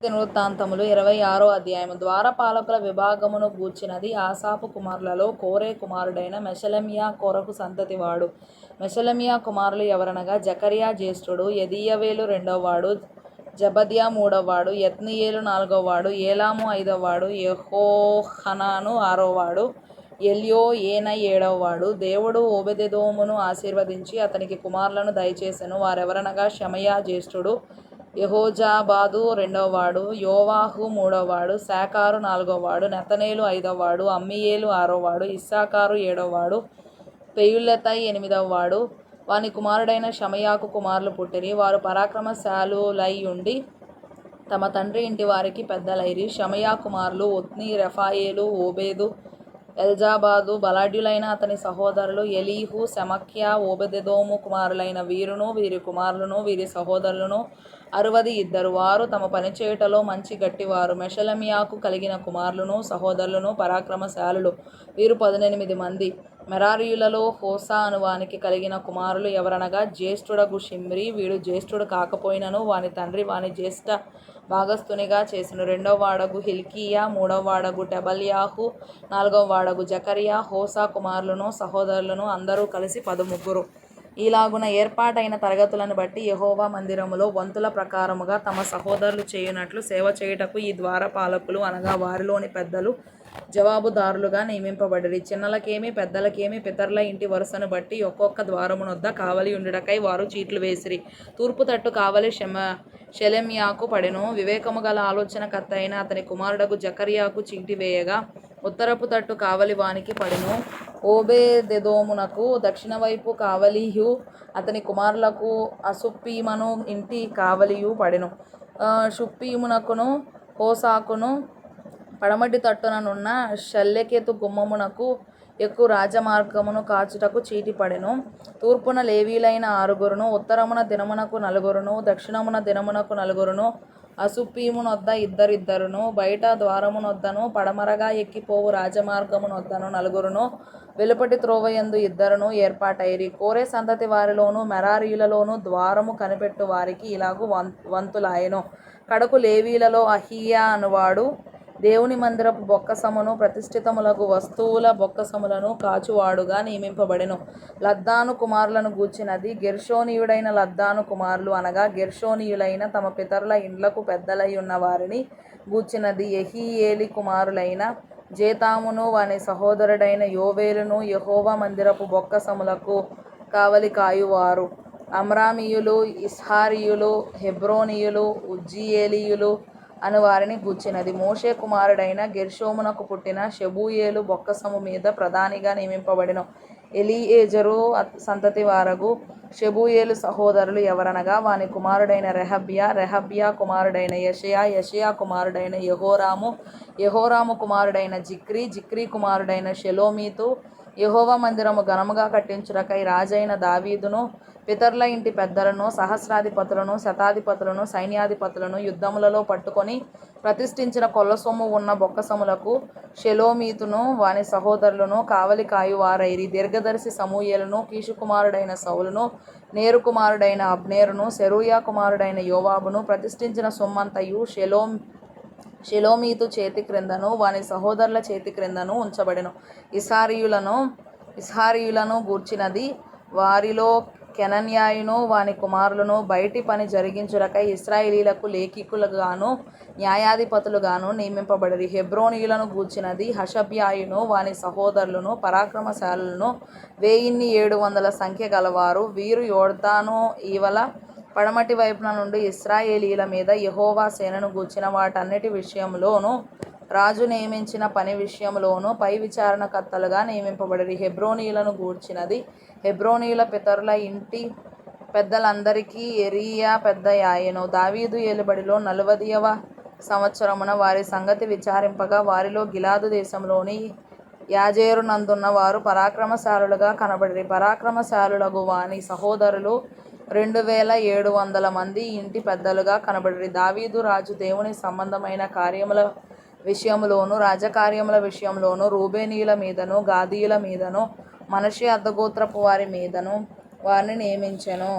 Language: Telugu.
దినవృత్తాంతములు 26వ అధ్యాయము. ద్వారపాలకుల విభాగమును గూర్చినది. ఆసాపు కుమారులలో కోరే కుమారుడైన మెషలెమ్యా కోరహు సంతతివాడు. మెషలెమ్యా కుమారులు ఎవరనగా జకర్యా జ్యేష్ఠుడు, యెదీయవేలు రెండవవాడు, జెబద్యా మూడవవాడు, యత్నీయేలు నాలుగవవాడు, ఏలాము ఐదవవాడు, యెహోహనాను ఆరవవాడు, ఎల్యోయేనై ఏడవవాడు. దేవుడు ఓబెదెదోమును ఆశీర్వదించి అతనికి కుమారులను దయచేసెను. వారెవరనగా షెమయా జ్యేష్ఠుడు, యెహోజాబాదు రెండవవాడు, యోవాహు మూడవవాడు, శాకారు నాలుగవవాడు, నెతనేలు ఐదవవాడు, అమ్మీయేలు ఆరవవాడు, ఇస్సాకారు ఏడవవాడు, పెయుల్లెతై ఎనిమిదవవాడు. వాని కుమారుడైన షమయాకు కుమారులు పుట్టిరి. వారు పరాక్రమశాలులై ఉండి తమ తండ్రి ఇంటి వారికి పెద్దలైరి. షమయా కుమారులు ఒత్నీ, రెఫాయేలు, ఓబేదు, ఎల్జాబాదు. బలాఢ్యులైన అతని సహోదరులు ఎలీహు, సెమక్యా, ఓబెదెదోము కుమారులైన వీరును వీరి కుమారులను వీరి సహోదరులను 62. వారు తమ పనిచేయుటలో మంచి గట్టివారు. మెషలెమ్యాకు కలిగిన కుమారులను సహోదరులను పరాక్రమశాలులు. వీరు 18 మంది. మెరారీయులలో హోసా అనువానికి కలిగిన కుమారులు ఎవరనగా జ్యేష్ఠుడగు షిమ్రి. వీడు జ్యేష్ఠుడు కాకపోయినను వాని తండ్రి వాని జ్యేష్ఠ భాగస్థునిగా చేసెను. రెండవవాడగు హిల్కీయా, మూడవవాడగు టెబల్యాహు, నాలుగవవాడగు జకర్యా. హోసా కుమారులను సహోదరులను అందరూ కలిసి 13. ఈలాగున ఏర్పాటైన తరగతులను బట్టి యెహోవా మందిరములో వంతుల ప్రకారముగా తమ సహోదరులు చేయునట్లు సేవ చేయుటకు ఈ ద్వారపాలకులు అనగా వారిలోని పెద్దలు జవాబుదారులుగా నియమింపబడిరి. చిన్నలకేమి పెద్దలకేమి పితరుల ఇంటి వరుసను బట్టి ఒక్కొక్క ద్వారమునొద్ద కావలి ఉండుటకై వారు చీట్లు వేసిరి. తూర్పు తట్టు కావలి షెలెమ్యాకు పడెను. వివేకము గల ఆలోచనకర్త అయిన అతని కుమారుడగు జకర్యాకు చీటి వేయగా ఉత్తరపు తట్టు కావలి వానికి పడెను. ఓబేదెదోమునకు దక్షిణవైపు కావలియు అతని కుమారులకు అసుప్పీమను ఇంటి కావలియు పడెను. షుప్పీమునకును హోసాకును పడమటి తట్టుననున్న షల్లెకెతు గుమ్మమునకు ఎక్కు రాజమార్గమును కాచుటకు చీటి పడెను. తూర్పున లేవీలైన 6, ఉత్తరమున దినమునకు 4, దక్షిణమున దినమునకు 4, అసుప్పీమునొద్ద ఇద్దరిద్దరును, బయట ద్వారమునొద్దను పడమరగా ఎక్కిపోవు రాజమార్గమునొద్దను 4, వెలుపటి త్రోవయందు 2 ఏర్పాటైరి. కోరే సంతతి వారిలోను మెరారీయులలోను ద్వారము కనిపెట్టు వారికి ఇలాగు వంతులాయెను. కడకు లేవీలలో అహీయా అనువాడు దేవుని మందిరపు బొక్కసమును ప్రతిష్ఠితములగు వస్తువుల బొక్కసములను కాచువాడుగా నియమింపబడెను. లద్దాను కుమారులను గూర్చినది. గెర్షోనీయుడైన లద్దాను కుమారులు అనగా గెర్షోనీయులైన తమ పితరుల ఇండ్లకు పెద్దలై ఉన్న వారిని గూర్చినది. యెహీయేలి కుమారులైన జేతామును వాని సహోదరుడైన యోవేలును యెహోవా మందిరపు బొక్కసములకు కావలి కాయువారు. అమ్రామీయులు, ఇస్హారీయులు, హెబ్రోనీయులు, ఉజ్జీయేలీయులు అను వారిని గూర్చినది. మోషే కుమారుడైన గెర్షోమునకు పుట్టిన షెబూయేలు బొక్కసము మీద ప్రధానిగా నియమింపబడెను. ఎలీయేజరు సంతతి వారగు షెబూయేలు సహోదరులు ఎవరనగా వాని కుమారుడైన రెహబ్యా, రెహబ్యా కుమారుడైన యెషయా, యెషయా కుమారుడైన యెహోరాము, యెహోరాము కుమారుడైన జిక్రీ, జిక్రీ కుమారుడైన షెలోమీతు. యెహోవా మందిరము ఘనముగా కట్టించుటకై రాజైన దావీదును పితరుల ఇంటి పెద్దలను, సహస్రాధిపతులను, శతాధిపతులను, సైన్యాధిపతులను యుద్ధములలో పట్టుకొని ప్రతిష్ఠించిన కొల్లసొమ్ము ఉన్న బొక్కసములకు షెలోమీతును వాని సహోదరులను కావలి కాయువారైరి. దీర్ఘదర్శి సమూయేలును, కీషు కుమారుడైన సౌలును, నేరు కుమారుడైన అబ్నేరును, సెరూయా కుమారుడైన యోవాబును ప్రతిష్ఠించిన సొమ్మంతయు షెలోమీతు చేతి క్రిందను వాని సహోదరుల చేతి క్రిందను ఉంచబడెను. ఇస్హారీయులను గూర్చినది. వారిలో కెనన్యాయును వాని కుమారులను బయటి పని జరిగించుటకై ఇశ్రాయేలీయులకు లేఖికులుగాను న్యాయాధిపతులుగాను నియమింపబడిరి. హెబ్రోనీయులను గూర్చినది. హషబ్యాయును వాని సహోదరులను పరాక్రమశాలులను 1700 సంఖ్య గలవారు. వీరు యొర్దాను ఈవల పడమటి వైపున నుండి ఇశ్రాయేలీయుల మీద యెహోవా సేనను గూర్చిన వాటన్నిటి విషయములోను రాజు నియమించిన పని విషయములోను పై విచారణకర్తలుగా నియమింపబడిరి. హెబ్రోనీయులను గూర్చినది. హెబ్రోనీయుల పితరుల ఇంటి పెద్దలందరికీ యెరీయా పెద్దయాయెను. దావీదు ఏలుబడిలో 40వ సంవత్సరమున వారి సంగతి విచారింపగా వారిలో గిలాదు దేశంలోని యాజేరునందున్న వారు పరాక్రమశాలులుగా కనబడిరి. పరాక్రమశాలులగు వాని సహోదరులు 2700 మంది ఇంటి పెద్దలుగా కనబడిరి. దావీదు రాజు దేవుని సంబంధమైన కార్యముల విషయములోను రాజకార్యముల విషయములోను రూబేనీయుల మీదను గాదీయుల మీదను మనష్షే అర్థగోత్రపు వారి మీదను వారిని నియమించెను.